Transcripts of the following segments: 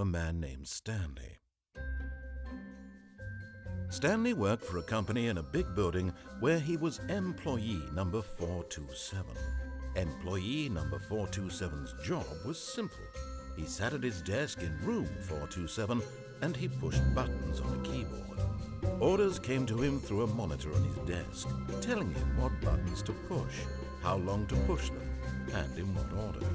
a man named Stanley. Stanley worked for a company in a big building where he was employee number 427. Employee number 427's job was simple. He sat at his desk in room 427 and he pushed buttons on a keyboard. Orders came to him through a monitor on his desk, telling him what buttons to push, how long to push them, and in what order.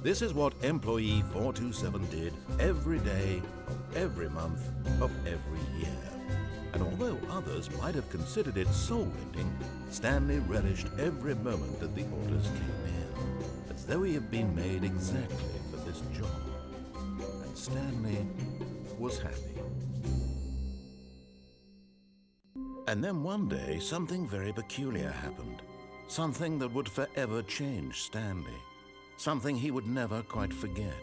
This is what employee 427 did every day of every month of every year. And although others might have considered it soul-rending, Stanley relished every moment that the orders came in, as though he had been made exactly for this job. And Stanley was happy. And then one day, something very peculiar happened. Something that would forever change Stanley. Something he would never quite forget.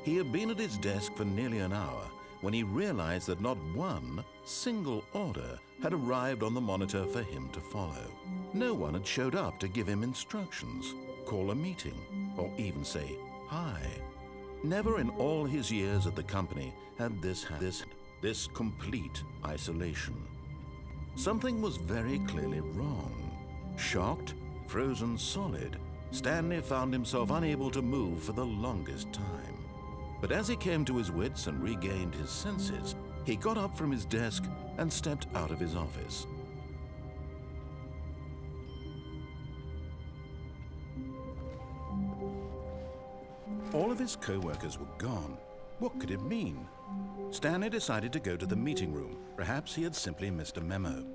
He had been at his desk for nearly an hour when he realized that not one single order had arrived on the monitor for him to follow. No one had showed up to give him instructions, call a meeting, or even say hi. Never in all his years at the company had this complete isolation. Something was very clearly wrong. Shocked, frozen solid, Stanley found himself unable to move for the longest time. But as he came to his wits and regained his senses, he got up from his desk and stepped out of his office. All of his co-workers were gone. What could it mean? Stanley decided to go to the meeting room. Perhaps he had simply missed a memo.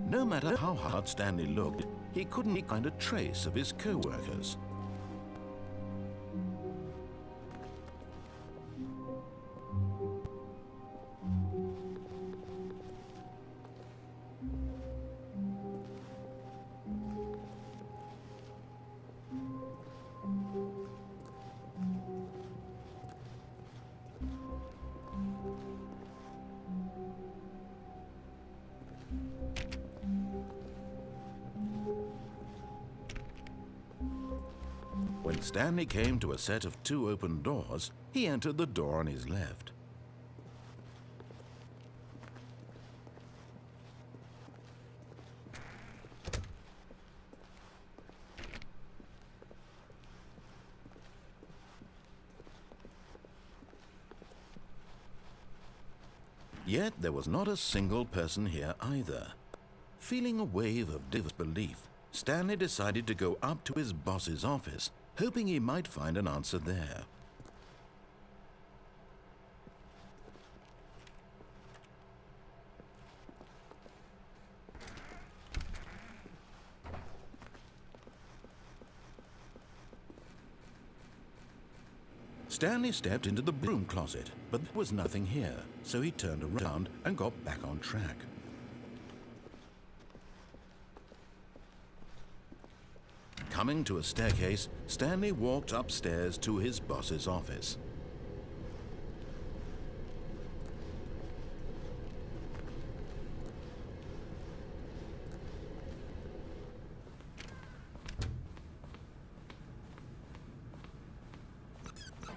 No matter how hard Stanley looked, he couldn't find a trace of his co-workers. When Stanley came to a set of 2 open doors, he entered the door on his left. Yet there was not a single person here either. Feeling a wave of disbelief, Stanley decided to go up to his boss's office, hoping he might find an answer there. Stanley stepped into the broom closet, but there was nothing here, so he turned around and got back on track. Coming to a staircase, Stanley walked upstairs to his boss's office.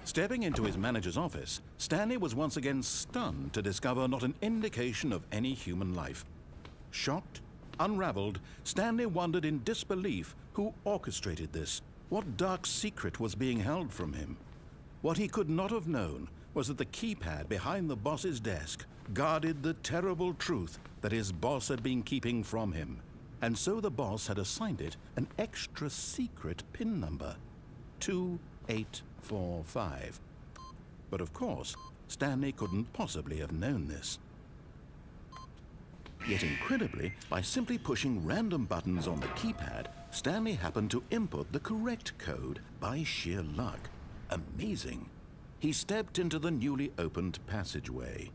Stepping into his manager's office, Stanley was once again stunned to discover not an indication of any human life. Shocked, unraveled, Stanley wondered in disbelief who orchestrated this. What dark secret was being held from him? What he could not have known was that the keypad behind the boss's desk guarded the terrible truth that his boss had been keeping from him. And so the boss had assigned it an extra secret PIN number, 2845. But of course, Stanley couldn't possibly have known this. Yet incredibly, by simply pushing random buttons on the keypad, Stanley happened to input the correct code by sheer luck. Amazing. He stepped into the newly opened passageway.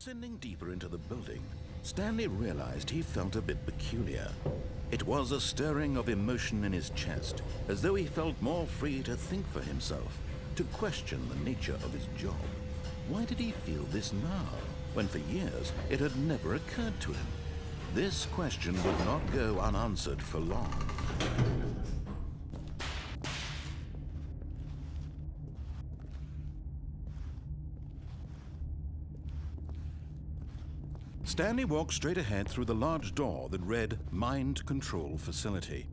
Descending deeper into the building, Stanley realized he felt a bit peculiar. It was a stirring of emotion in his chest, as though he felt more free to think for himself, to question the nature of his job. Why did he feel this now, when for years it had never occurred to him? This question would not go unanswered for long. Stanley walked straight ahead through the large door that read Mind Control Facility.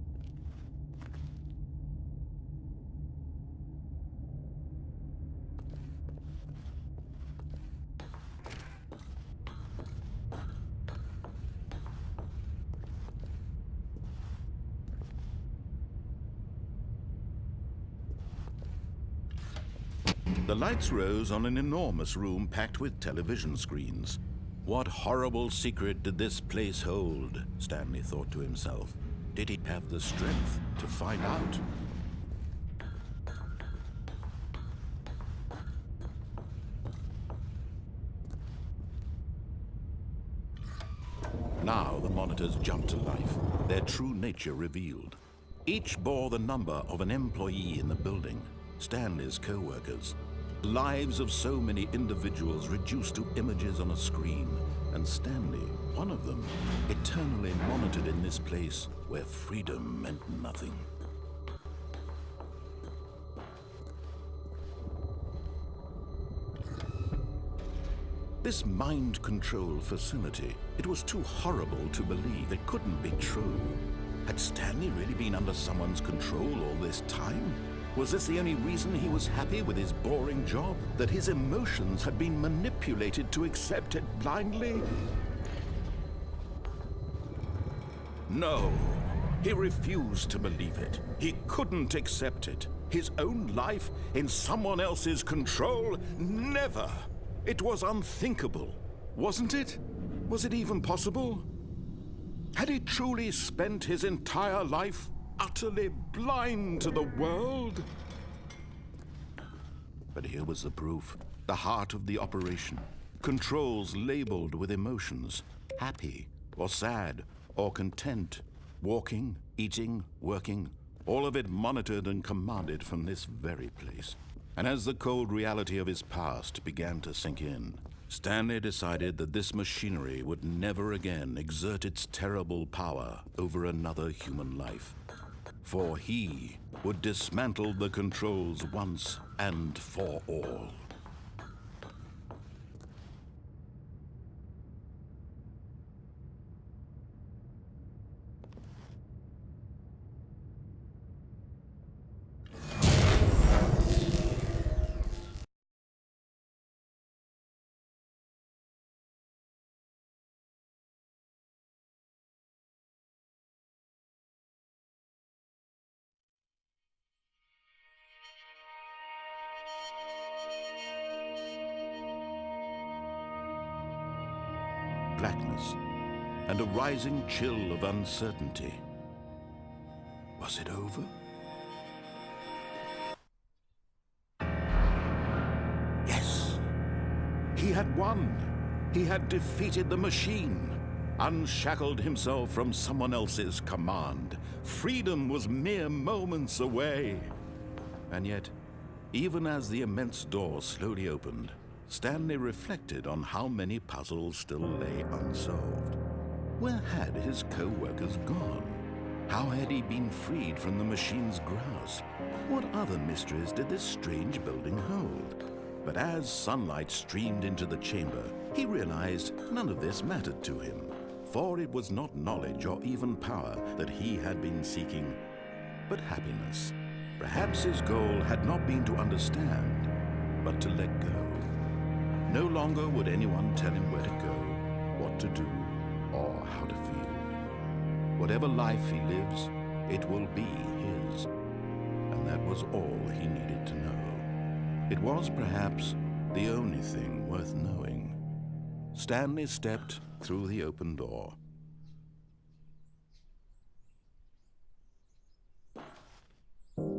The lights rose on an enormous room packed with television screens. What horrible secret did this place hold? Stanley thought to himself. Did he have the strength to find out? Now the monitors jumped to life, their true nature revealed. Each bore the number of an employee in the building, Stanley's co-workers. Lives of so many individuals reduced to images on a screen, and Stanley, one of them, eternally monitored in this place where freedom meant nothing. This mind control facility, it was too horrible to believe. It couldn't be true. Had Stanley really been under someone's control all this time? Was this the only reason he was happy with his boring job? That his emotions had been manipulated to accept it blindly? No, he refused to believe it. He couldn't accept it. His own life in someone else's control? Never! It was unthinkable, wasn't it? Was it even possible? Had he truly spent his entire life utterly blind to the world? But here was the proof. The heart of the operation. Controls labeled with emotions. Happy, or sad, or content. Walking, eating, working. All of it monitored and commanded from this very place. And as the cold reality of his past began to sink in, Stanley decided that this machinery would never again exert its terrible power over another human life. For he would dismantle the controls once and for all. Blackness, and a rising chill of uncertainty. Was it over? Yes! He had won! He had defeated the machine, unshackled himself from someone else's command. Freedom was mere moments away. And yet, even as the immense door slowly opened, Stanley reflected on how many puzzles still lay unsolved. Where had his co-workers gone? How had he been freed from the machine's grasp? What other mysteries did this strange building hold? But as sunlight streamed into the chamber, he realized none of this mattered to him, for it was not knowledge or even power that he had been seeking, but happiness. Perhaps his goal had not been to understand, but to let go. No longer would anyone tell him where to go, what to do, or how to feel. Whatever life he lives, it will be his. And that was all he needed to know. It was perhaps the only thing worth knowing. Stanley stepped through the open door.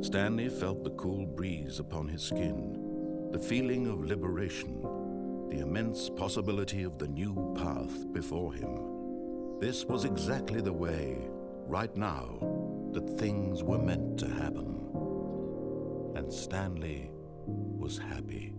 Stanley felt the cool breeze upon his skin, the feeling of liberation. the immense possibility of the new path before him. This was exactly the way, right now, that things were meant to happen. And Stanley was happy.